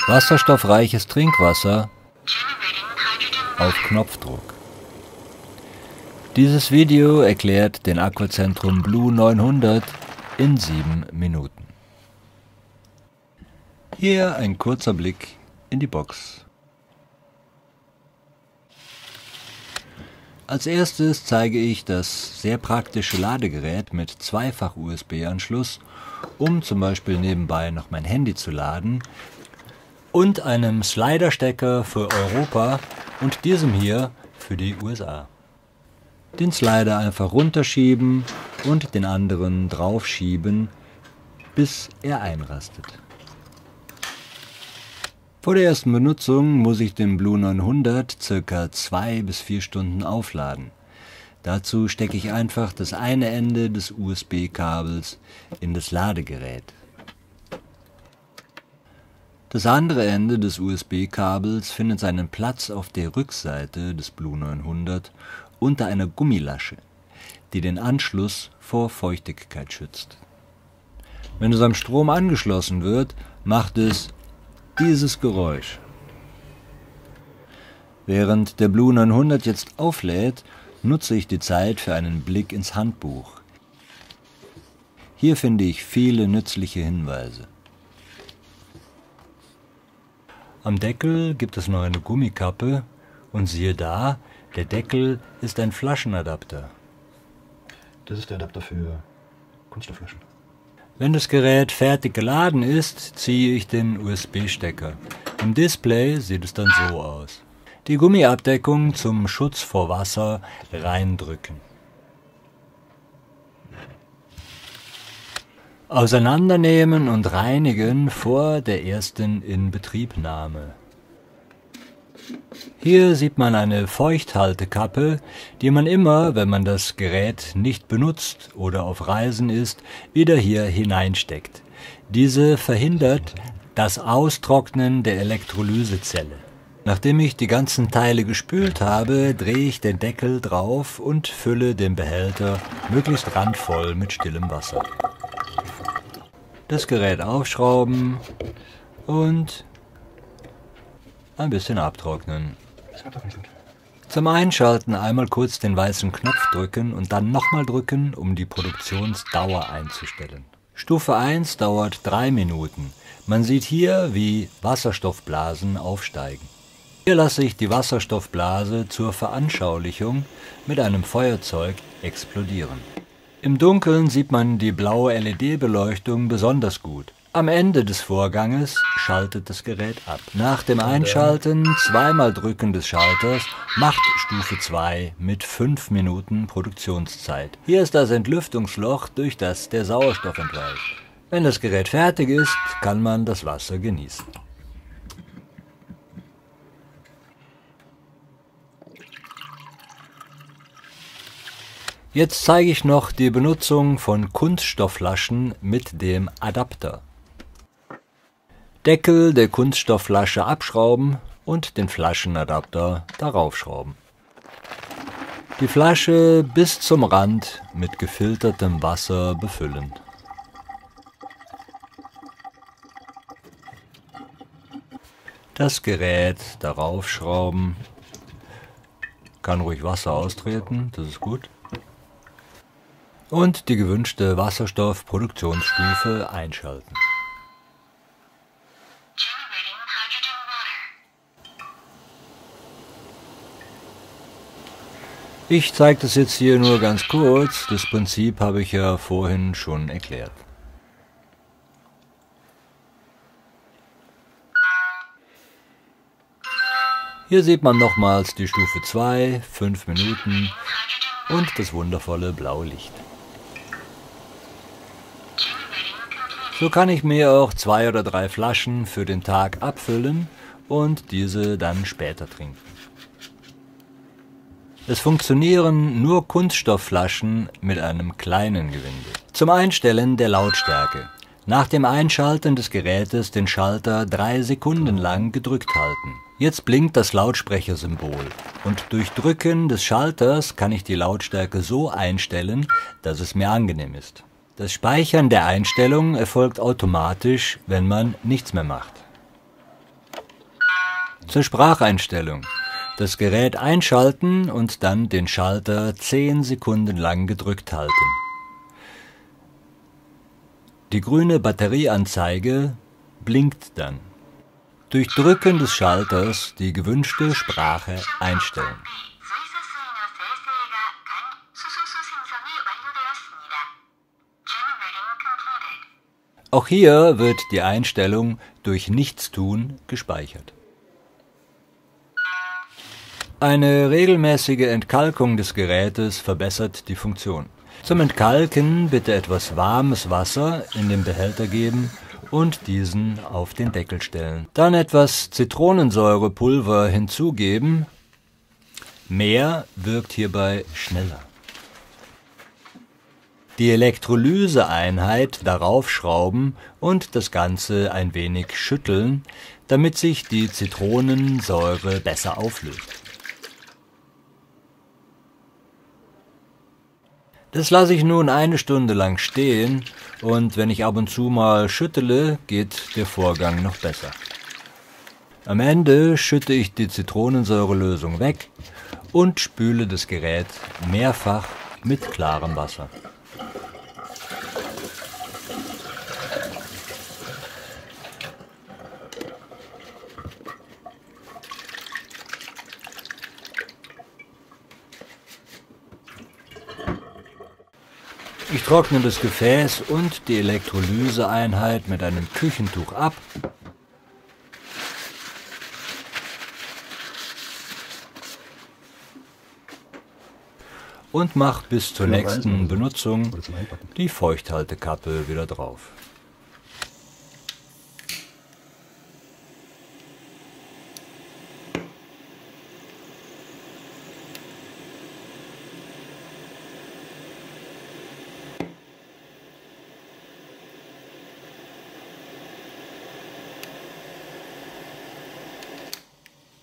Wasserstoffreiches Trinkwasser auf Knopfdruck. Dieses Video erklärt den Aquacentrum Blue 900 in 7 Minuten. Hier ein kurzer Blick in die Box. Als erstes zeige ich das sehr praktische Ladegerät mit Zweifach-USB-Anschluss, um zum Beispiel nebenbei noch mein Handy zu laden, und einem Slider-Stecker für Europa und diesem hier für die USA. Den Slider einfach runterschieben und den anderen draufschieben, bis er einrastet. Vor der ersten Benutzung muss ich den Blue 900 ca. 2 bis 4 Stunden aufladen. Dazu stecke ich einfach das eine Ende des USB-Kabels in das Ladegerät. Das andere Ende des USB-Kabels findet seinen Platz auf der Rückseite des Blue 900 unter einer Gummilasche, die den Anschluss vor Feuchtigkeit schützt. Wenn es am Strom angeschlossen wird, macht es dieses Geräusch. Während der Blue 900 jetzt auflädt, nutze ich die Zeit für einen Blick ins Handbuch. Hier finde ich viele nützliche Hinweise. Am Deckel gibt es noch eine Gummikappe und siehe da, der Deckel ist ein Flaschenadapter. Das ist der Adapter für Kunststoffflaschen. Wenn das Gerät fertig geladen ist, ziehe ich den USB-Stecker. Im Display sieht es dann so aus. Die Gummiabdeckung zum Schutz vor Wasser reindrücken. Auseinandernehmen und reinigen vor der ersten Inbetriebnahme. Hier sieht man eine Feuchthaltekappe, die man immer, wenn man das Gerät nicht benutzt oder auf Reisen ist, wieder hier hineinsteckt. Diese verhindert das Austrocknen der Elektrolysezelle. Nachdem ich die ganzen Teile gespült habe, drehe ich den Deckel drauf und fülle den Behälter möglichst randvoll mit stillem Wasser. Das Gerät aufschrauben und ein bisschen abtrocknen. Zum Einschalten einmal kurz den weißen Knopf drücken und dann nochmal drücken, um die Produktionsdauer einzustellen. Stufe 1 dauert 3 Minuten. Man sieht hier, wie Wasserstoffblasen aufsteigen. Hier lasse ich die Wasserstoffblase zur Veranschaulichung mit einem Feuerzeug explodieren. Im Dunkeln sieht man die blaue LED-Beleuchtung besonders gut. Am Ende des Vorganges schaltet das Gerät ab. Nach dem Einschalten, zweimal Drücken des Schalters, macht Stufe 2 mit 5 Minuten Produktionszeit. Hier ist das Entlüftungsloch, durch das der Sauerstoff entweicht. Wenn das Gerät fertig ist, kann man das Wasser genießen. Jetzt zeige ich noch die Benutzung von Kunststoffflaschen mit dem Adapter. Deckel der Kunststoffflasche abschrauben und den Flaschenadapter darauf schrauben. Die Flasche bis zum Rand mit gefiltertem Wasser befüllen. Das Gerät darauf schrauben. Kann ruhig Wasser austreten, das ist gut. Und die gewünschte Wasserstoffproduktionsstufe einschalten. Ich zeige das jetzt hier nur ganz kurz, das Prinzip habe ich ja vorhin schon erklärt. Hier sieht man nochmals die Stufe 2, 5 Minuten und das wundervolle blaue Licht. So kann ich mir auch 2 oder 3 Flaschen für den Tag abfüllen und diese dann später trinken. Es funktionieren nur Kunststoffflaschen mit einem kleinen Gewinde. Zum Einstellen der Lautstärke. Nach dem Einschalten des Gerätes den Schalter 3 Sekunden lang gedrückt halten. Jetzt blinkt das Lautsprechersymbol und durch Drücken des Schalters kann ich die Lautstärke so einstellen, dass es mir angenehm ist. Das Speichern der Einstellung erfolgt automatisch, wenn man nichts mehr macht. Zur Spracheinstellung. Das Gerät einschalten und dann den Schalter 10 Sekunden lang gedrückt halten. Die grüne Batterieanzeige blinkt dann. Durch Drücken des Schalters die gewünschte Sprache einstellen. Auch hier wird die Einstellung durch Nichtstun gespeichert. Eine regelmäßige Entkalkung des Gerätes verbessert die Funktion. Zum Entkalken bitte etwas warmes Wasser in den Behälter geben und diesen auf den Deckel stellen. Dann etwas Zitronensäurepulver hinzugeben. Mehr wirkt hierbei schneller. Die Elektrolyseeinheit darauf schrauben und das Ganze ein wenig schütteln, damit sich die Zitronensäure besser auflöst. Das lasse ich nun 1 Stunde lang stehen und wenn ich ab und zu mal schüttele, geht der Vorgang noch besser. Am Ende schütte ich die Zitronensäurelösung weg und spüle das Gerät mehrfach mit klarem Wasser. Ich trockne das Gefäß und die Elektrolyseeinheit mit einem Küchentuch ab. Und mache bis zur nächsten Benutzung die Feuchthaltekappe wieder drauf.